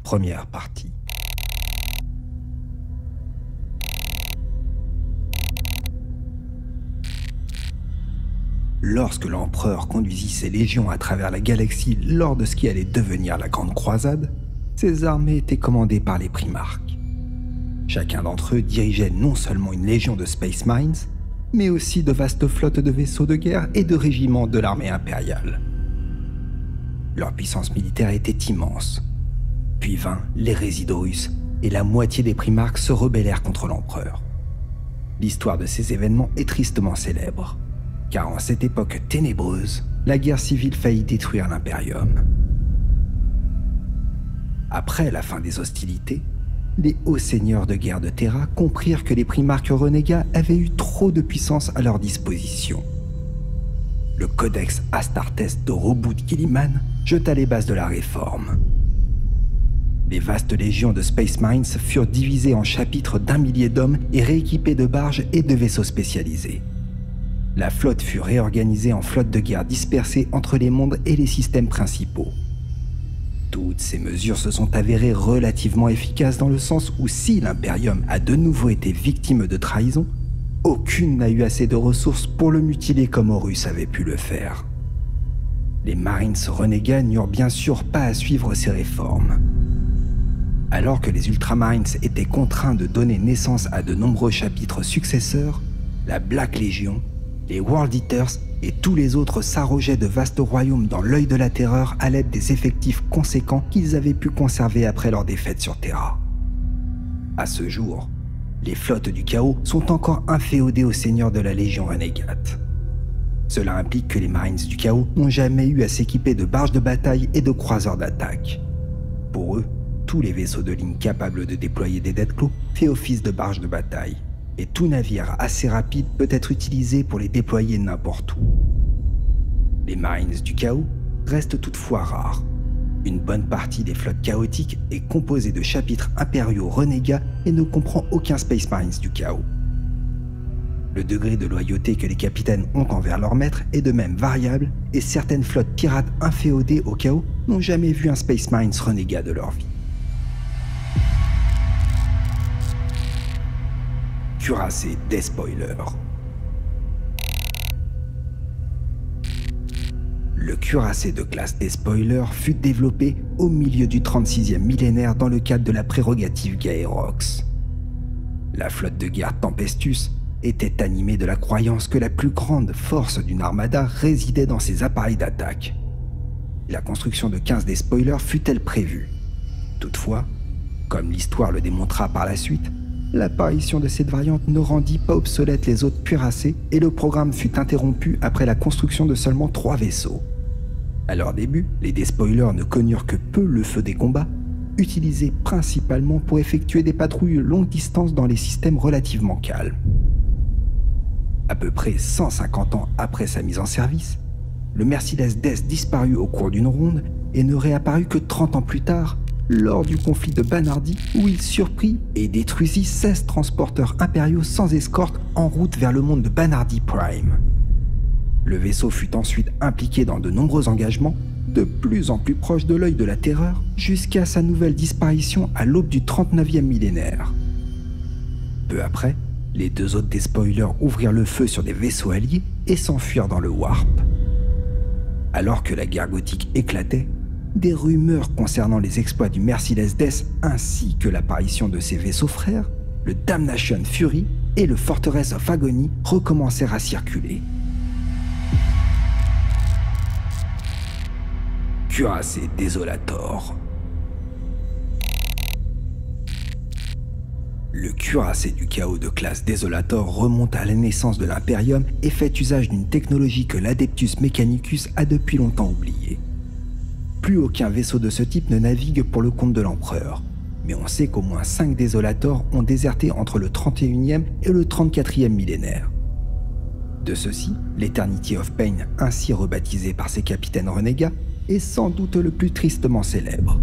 Première partie. Lorsque l'empereur conduisit ses légions à travers la galaxie lors de ce qui allait devenir la Grande Croisade, ses armées étaient commandées par les Primarques. Chacun d'entre eux dirigeait non seulement une légion de Space Marines, mais aussi de vastes flottes de vaisseaux de guerre et de régiments de l'armée impériale. Leur puissance militaire était immense. Puis vint l'hérésie d'Horus, et la moitié des Primarques se rebellèrent contre l'empereur. L'histoire de ces événements est tristement célèbre, car en cette époque ténébreuse, la guerre civile faillit détruire l'Imperium. Après la fin des hostilités, les hauts seigneurs de guerre de Terra comprirent que les Primarques renégats avaient eu trop de puissance à leur disposition. Le Codex Astartes de Roboute Guilliman jeta les bases de la réforme. Les vastes légions de Space Marines furent divisées en chapitres d'1 millier d'hommes et rééquipées de barges et de vaisseaux spécialisés. La flotte fut réorganisée en flottes de guerre dispersées entre les mondes et les systèmes principaux. Toutes ces mesures se sont avérées relativement efficaces dans le sens où si l'Imperium a de nouveau été victime de trahison, aucune n'a eu assez de ressources pour le mutiler comme Horus avait pu le faire. Les Marines renégats n'eurent bien sûr pas à suivre ces réformes. Alors que les Ultramarines étaient contraints de donner naissance à de nombreux chapitres successeurs, la Black Legion, les World Eaters et tous les autres s'arrogeaient de vastes royaumes dans l'œil de la terreur à l'aide des effectifs conséquents qu'ils avaient pu conserver après leur défaite sur Terra. À ce jour, les flottes du chaos sont encore inféodées aux seigneurs de la Légion renégate. Cela implique que les Marines du chaos n'ont jamais eu à s'équiper de barges de bataille et de croiseurs d'attaque. Pour eux, tous les vaisseaux de ligne capables de déployer des Deathclaws fait office de barges de bataille, et tout navire assez rapide peut être utilisé pour les déployer n'importe où. Les Marines du chaos restent toutefois rares. Une bonne partie des flottes chaotiques est composée de chapitres impériaux renégats et ne comprend aucun Space Marines du chaos. Le degré de loyauté que les capitaines ont envers leur maître est de même variable, et certaines flottes pirates inféodées au chaos n'ont jamais vu un Space Marines renégat de leur vie. Cuirassé Despoiler. Le cuirassé de classe Despoiler fut développé au milieu du 36e millénaire dans le cadre de la prérogative Gaerox. La flotte de guerre Tempestus était animée de la croyance que la plus grande force d'une armada résidait dans ses appareils d'attaque. La construction de 15 Despoilers fut-elle prévue? Toutefois, comme l'histoire le démontra par la suite, l'apparition de cette variante ne rendit pas obsolètes les autres cuirassés et le programme fut interrompu après la construction de seulement 3 vaisseaux. À leur début, les Despoilers ne connurent que peu le feu des combats, utilisés principalement pour effectuer des patrouilles longue distance dans les systèmes relativement calmes. À peu près 150 ans après sa mise en service, le Merciless Death disparut au cours d'une ronde et ne réapparut que 30 ans plus tard, lors du conflit de Banardi, où il surprit et détruisit 16 transporteurs impériaux sans escorte en route vers le monde de Banardi Prime. Le vaisseau fut ensuite impliqué dans de nombreux engagements, de plus en plus proches de l'œil de la terreur, jusqu'à sa nouvelle disparition à l'aube du 39e millénaire. Peu après, les 2 autres Despoilers ouvrirent le feu sur des vaisseaux alliés et s'enfuirent dans le Warp. Alors que la guerre gothique éclatait, des rumeurs concernant les exploits du Merciless Death ainsi que l'apparition de ses vaisseaux frères, le Damnation Fury et le Fortress of Agony recommencèrent à circuler. Cuirassé Desolator. Le cuirassé du chaos de classe Desolator remonte à la naissance de l'Imperium et fait usage d'une technologie que l'Adeptus Mechanicus a depuis longtemps oubliée. Plus aucun vaisseau de ce type ne navigue pour le compte de l'Empereur, mais on sait qu'au moins 5 Désolators ont déserté entre le 31e et le 34e millénaire. De ceux-ci, l'Eternity of Pain, ainsi rebaptisé par ses capitaines renégats, est sans doute le plus tristement célèbre.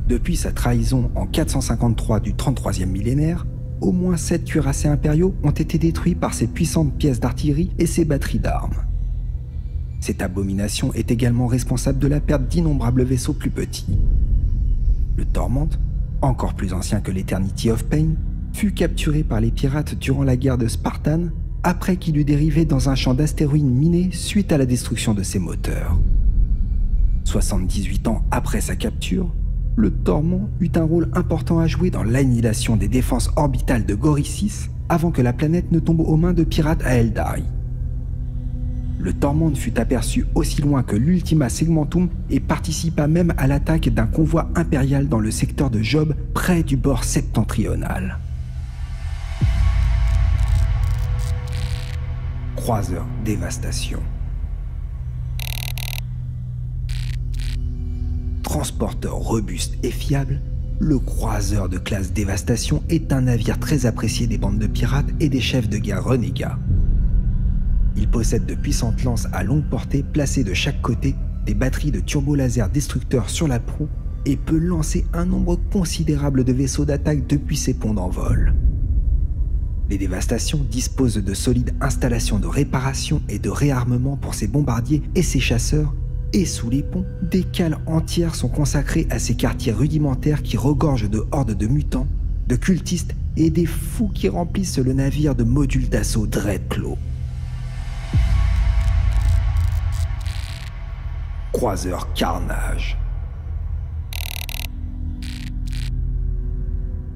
Depuis sa trahison en 453 du 33e millénaire, au moins 7 cuirassés impériaux ont été détruits par ses puissantes pièces d'artillerie et ses batteries d'armes. Cette abomination est également responsable de la perte d'innombrables vaisseaux plus petits. Le Torment, encore plus ancien que l'Eternity of Pain, fut capturé par les pirates durant la guerre de Spartan après qu'il eut dérivé dans un champ d'astéroïdes minés suite à la destruction de ses moteurs. 78 ans après sa capture, le Torment eut un rôle important à jouer dans l'annihilation des défenses orbitales de Gorissis avant que la planète ne tombe aux mains de pirates à Eldari. Le Torment fut aperçu aussi loin que l'Ultima Segmentum et participa même à l'attaque d'un convoi impérial dans le secteur de Job près du bord septentrional. Croiseur Dévastation. Transporteur robuste et fiable, le croiseur de classe Dévastation est un navire très apprécié des bandes de pirates et des chefs de guerre renégats. Il possède de puissantes lances à longue portée placées de chaque côté, des batteries de turbolasers destructeurs sur la proue et peut lancer un nombre considérable de vaisseaux d'attaque depuis ses ponts d'envol. Les Dévastations disposent de solides installations de réparation et de réarmement pour ses bombardiers et ses chasseurs, et sous les ponts, des cales entières sont consacrées à ces quartiers rudimentaires qui regorgent de hordes de mutants, de cultistes et des fous qui remplissent le navire de modules d'assaut Dreadclaw. Croiseur Carnage.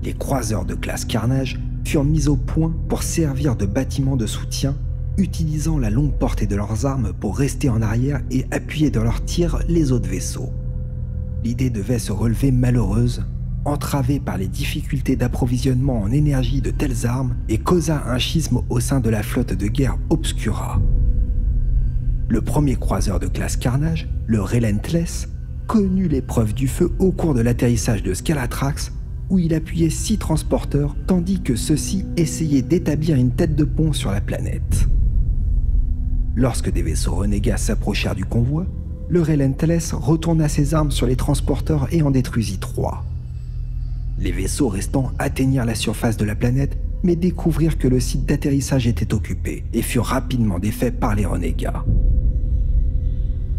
Les croiseurs de classe Carnage furent mis au point pour servir de bâtiments de soutien, utilisant la longue portée de leurs armes pour rester en arrière et appuyer dans leurs tirs les autres vaisseaux. L'idée devait se relever malheureuse, entravée par les difficultés d'approvisionnement en énergie de telles armes et causa un schisme au sein de la flotte de guerre Obscura. Le premier croiseur de classe Carnage, le Relentless, connut l'épreuve du feu au cours de l'atterrissage de Scalatrax, où il appuyait 6 transporteurs, tandis que ceux-ci essayaient d'établir une tête de pont sur la planète. Lorsque des vaisseaux renégats s'approchèrent du convoi, le Relentless retourna ses armes sur les transporteurs et en détruisit 3. Les vaisseaux restants atteignirent la surface de la planète, mais découvrirent que le site d'atterrissage était occupé et furent rapidement défaits par les renégats.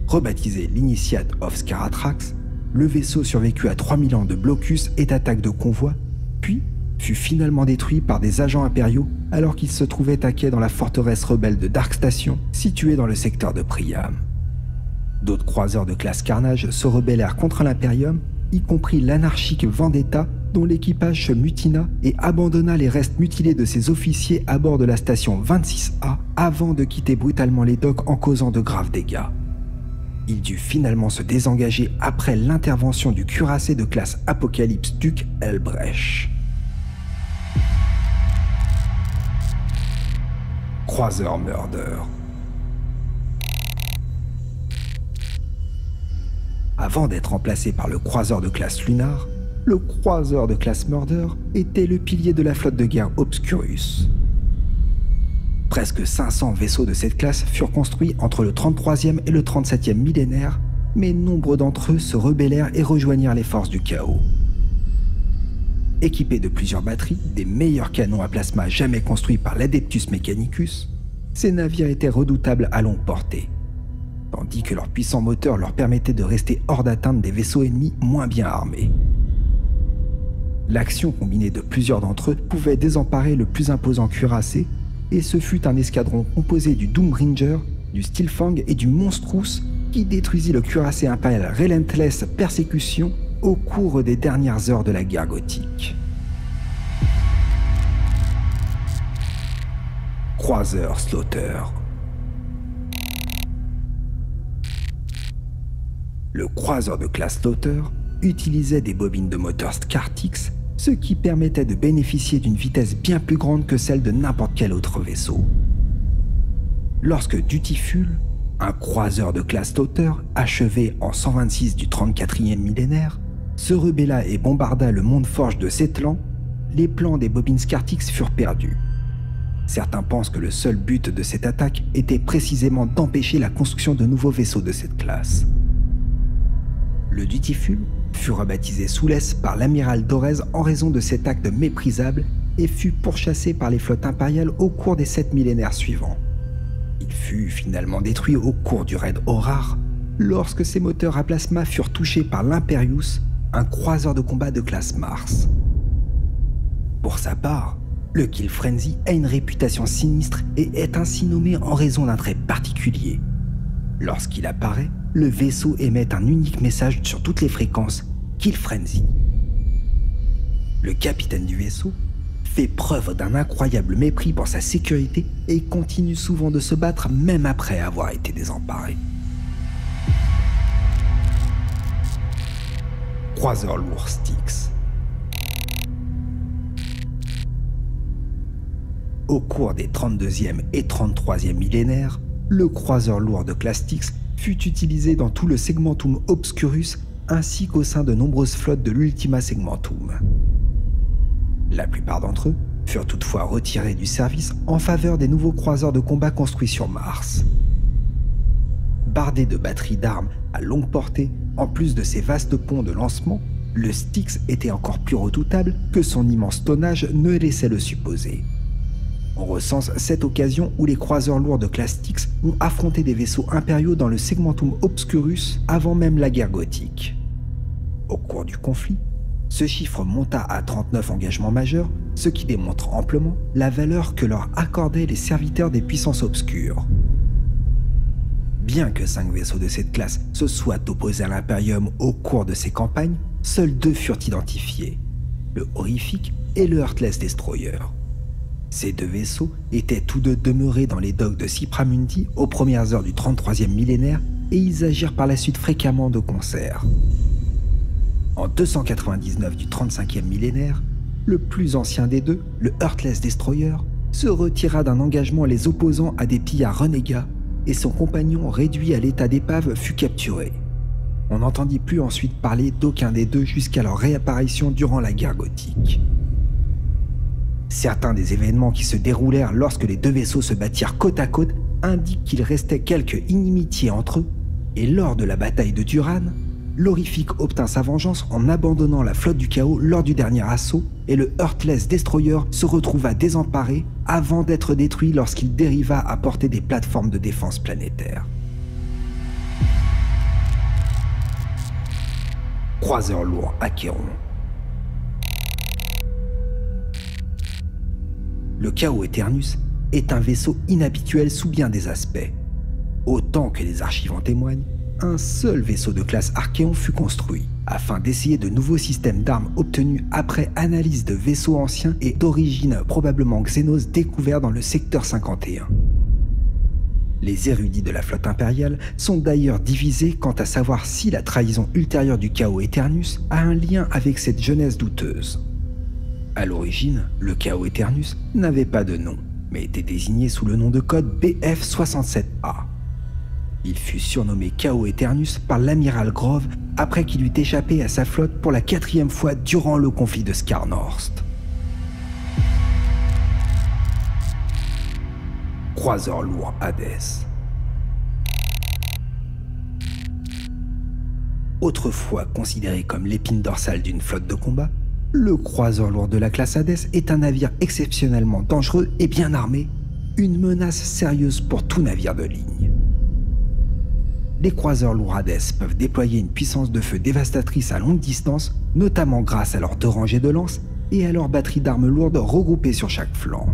Rebaptisé l'Initiate of Scaratrax, le vaisseau survécut à 3000 ans de blocus et d'attaques de convois, puis fut finalement détruit par des agents impériaux alors qu'il se trouvait à quai dans la forteresse rebelle de Dark Station, située dans le secteur de Priam. D'autres croiseurs de classe Carnage se rebellèrent contre l'Imperium, y compris l'anarchique Vendetta, dont l'équipage se mutina et abandonna les restes mutilés de ses officiers à bord de la station 26A avant de quitter brutalement les docks en causant de graves dégâts. Il dut finalement se désengager après l'intervention du cuirassé de classe Apocalypse Duke Elbrecht. Croiseur Murder. Avant d'être remplacé par le croiseur de classe Lunar, le croiseur de classe Murder était le pilier de la flotte de guerre Obscurus. Presque 500 vaisseaux de cette classe furent construits entre le 33e et le 37e millénaire, mais nombre d'entre eux se rebellèrent et rejoignirent les forces du chaos. Équipés de plusieurs batteries, des meilleurs canons à plasma jamais construits par l'Adeptus Mechanicus, ces navires étaient redoutables à longue portée, tandis que leurs puissants moteurs leur permettaient de rester hors d'atteinte des vaisseaux ennemis moins bien armés. L'action combinée de plusieurs d'entre eux pouvait désemparer le plus imposant cuirassé, et ce fut un escadron composé du Doombringer, du Steelfang et du Monstrous qui détruisit le cuirassé impérial Relentless Persécution au cours des dernières heures de la guerre gothique. Croiseur Slaughter. Le croiseur de classe Slaughter utilisait des bobines de moteur Scartix, ce qui permettait de bénéficier d'une vitesse bien plus grande que celle de n'importe quel autre vaisseau. Lorsque Dutiful, un croiseur de classe Slaughter achevé en 126 du 34e millénaire, se rebella et bombarda le monde forge de Setlan, les plans des bobines Scartix furent perdus. Certains pensent que le seul but de cette attaque était précisément d'empêcher la construction de nouveaux vaisseaux de cette classe. Le Dutiful fut rebaptisé Soulès par l'amiral Dorez en raison de cet acte méprisable et fut pourchassé par les flottes impériales au cours des 7 millénaires suivants. Il fut finalement détruit au cours du raid Horar, lorsque ses moteurs à plasma furent touchés par l'Imperius, un croiseur de combat de classe Mars. Pour sa part, le Kill Frenzy a une réputation sinistre et est ainsi nommé en raison d'un trait particulier. Lorsqu'il apparaît, le vaisseau émet un unique message sur toutes les fréquences, Kill Frenzy. Le capitaine du vaisseau fait preuve d'un incroyable mépris pour sa sécurité et continue souvent de se battre même après avoir été désemparé. Croiseur lourd Styx. Au cours des 32e et 33e millénaires, le croiseur lourd de classe Styx fut utilisé dans tout le Segmentum Obscurus ainsi qu'au sein de nombreuses flottes de l'Ultima Segmentum. La plupart d'entre eux furent toutefois retirés du service en faveur des nouveaux croiseurs de combat construits sur Mars. Bardé de batteries d'armes à longue portée, en plus de ses vastes ponts de lancement, le Styx était encore plus redoutable que son immense tonnage ne laissait le supposer. On recense cette occasion où les croiseurs lourds de classe Styx ont affronté des vaisseaux impériaux dans le Segmentum Obscurus avant même la guerre gothique. Au cours du conflit, ce chiffre monta à 39 engagements majeurs, ce qui démontre amplement la valeur que leur accordaient les serviteurs des puissances obscures. Bien que 5 vaisseaux de cette classe se soient opposés à l'Imperium au cours de ces campagnes, seuls 2 furent identifiés, le Horrific et le Heartless Destroyer. Ces 2 vaisseaux étaient tous deux demeurés dans les docks de Cypramundi aux premières heures du 33e millénaire et ils agirent par la suite fréquemment de concert. En 299 du 35e millénaire, le plus ancien des deux, le Heartless Destroyer, se retira d'un engagement les opposant à des pillards renégats et son compagnon réduit à l'état d'épave fut capturé. On n'entendit plus ensuite parler d'aucun des deux jusqu'à leur réapparition durant la guerre gothique. Certains des événements qui se déroulèrent lorsque les 2 vaisseaux se battirent côte à côte indiquent qu'il restait quelque inimitié entre eux, et lors de la bataille de Duran, l'Horrific obtint sa vengeance en abandonnant la flotte du chaos lors du dernier assaut, et le Heartless Destroyer se retrouva désemparé avant d'être détruit lorsqu'il dériva à portée des plateformes de défense planétaire. Croiseur lourd Acheron. Le Chaos Eternus est un vaisseau inhabituel sous bien des aspects. Autant que les archives en témoignent, un seul vaisseau de classe Archéon fut construit, afin d'essayer de nouveaux systèmes d'armes obtenus après analyse de vaisseaux anciens et d'origine probablement xénos découverts dans le secteur 51. Les érudits de la flotte impériale sont d'ailleurs divisés quant à savoir si la trahison ultérieure du Chaos Eternus a un lien avec cette jeunesse douteuse. À l'origine, le Chaos Eternus n'avait pas de nom, mais était désigné sous le nom de code BF-67A. Il fut surnommé Chaos Eternus par l'amiral Grove après qu'il eut échappé à sa flotte pour la 4e fois durant le conflit de Skarnorst. Croiseur lourd Hadès. Autrefois considéré comme l'épine dorsale d'une flotte de combat, le croiseur lourd de la classe Hadès est un navire exceptionnellement dangereux et bien armé, une menace sérieuse pour tout navire de ligne. Les croiseurs lourds Hadès peuvent déployer une puissance de feu dévastatrice à longue distance, notamment grâce à leurs 2 rangées de lances et à leurs batteries d'armes lourdes regroupées sur chaque flanc.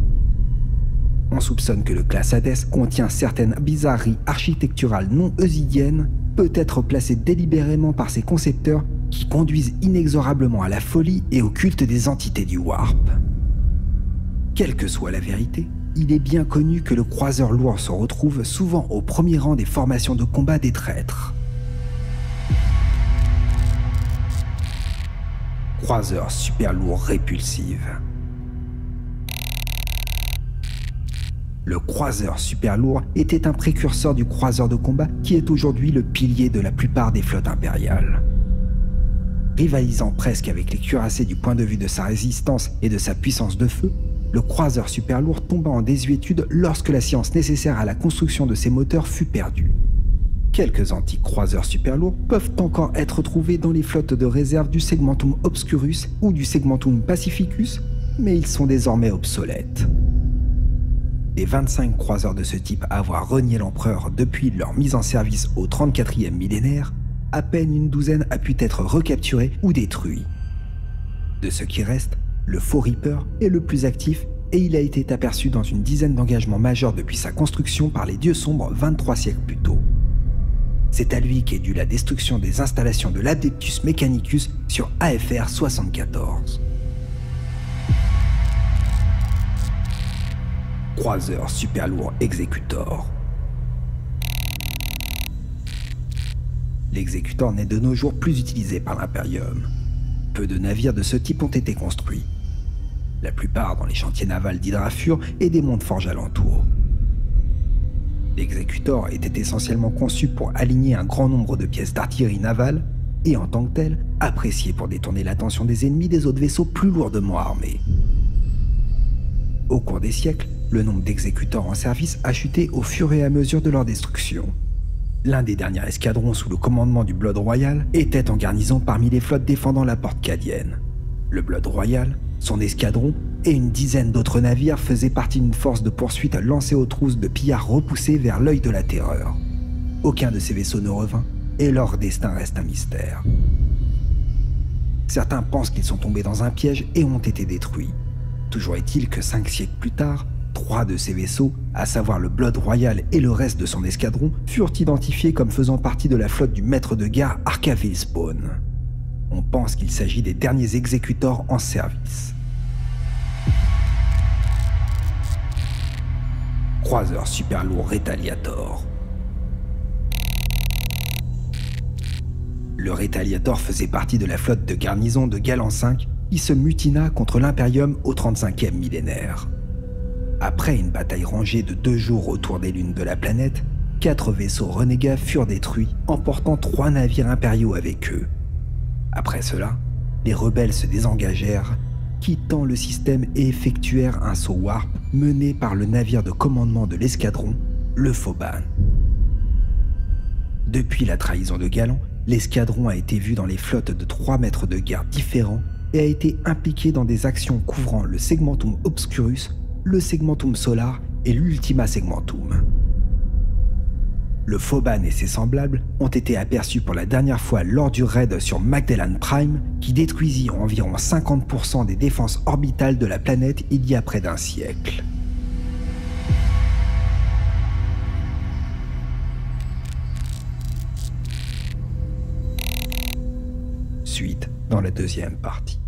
On soupçonne que le classe Hadès contient certaines bizarreries architecturales non eusidiennes, peut-être placées délibérément par ses concepteurs qui conduisent inexorablement à la folie et au culte des entités du Warp. Quelle que soit la vérité, il est bien connu que le croiseur lourd se retrouve souvent au premier rang des formations de combat des traîtres. Croiseur super lourd répulsive. Le croiseur super lourd était un précurseur du croiseur de combat qui est aujourd'hui le pilier de la plupart des flottes impériales. Rivalisant presque avec les cuirassés du point de vue de sa résistance et de sa puissance de feu, le croiseur super lourd tomba en désuétude lorsque la science nécessaire à la construction de ses moteurs fut perdue. Quelques antiques croiseurs super lourds peuvent encore être trouvés dans les flottes de réserve du Segmentum Obscurus ou du Segmentum Pacificus, mais ils sont désormais obsolètes. Des 25 croiseurs de ce type à avoir renié l'empereur depuis leur mise en service au 34e millénaire, à peine une douzaine a pu être recapturé ou détruit. De ce qui reste, le faux Reaper est le plus actif et il a été aperçu dans une dizaine d'engagements majeurs depuis sa construction par les dieux sombres 23 siècles plus tôt. C'est à lui qu'est due la destruction des installations de l'Adeptus Mechanicus sur AFR 74. Croiseur super lourd Executor. L'Executor n'est de nos jours plus utilisé par l'Imperium. Peu de navires de ce type ont été construits. La plupart dans les chantiers navals d'Hydrafur et des monts de forge alentours. L'Executor était essentiellement conçu pour aligner un grand nombre de pièces d'artillerie navale et en tant que tel, apprécié pour détourner l'attention des ennemis des autres vaisseaux plus lourdement armés. Au cours des siècles, le nombre d'exécuteurs en service a chuté au fur et à mesure de leur destruction. L'un des derniers escadrons sous le commandement du Blood Royal était en garnison parmi les flottes défendant la porte cadienne. Le Blood Royal, son escadron et une dizaine d'autres navires faisaient partie d'une force de poursuite lancée aux trousses de pillards repoussés vers l'œil de la terreur. Aucun de ces vaisseaux ne revint et leur destin reste un mystère. Certains pensent qu'ils sont tombés dans un piège et ont été détruits. Toujours est-il que 5 siècles plus tard, 3 de ces vaisseaux, à savoir le Blood Royal et le reste de son escadron, furent identifiés comme faisant partie de la flotte du maître de guerre Arcaville Spawn. On pense qu'il s'agit des derniers exécuteurs en service. Croiseur super lourd Retaliator. Le Retaliator faisait partie de la flotte de garnison de Galan V qui se mutina contre l'Imperium au 35e millénaire. Après une bataille rangée de 2 jours autour des lunes de la planète, 4 vaisseaux renégats furent détruits, emportant 3 navires impériaux avec eux. Après cela, les rebelles se désengagèrent, quittant le système et effectuèrent un saut warp mené par le navire de commandement de l'escadron, le Phoban. Depuis la trahison de Galan, l'escadron a été vu dans les flottes de 3 maîtres de guerre différents et a été impliqué dans des actions couvrant le Segmentum Obscurus, le Segmentum Solar et l'Ultima Segmentum. Le Phoban et ses semblables ont été aperçus pour la dernière fois lors du raid sur Magellan Prime qui détruisit environ 50% des défenses orbitales de la planète il y a près d'un siècle. Suite dans la deuxième partie.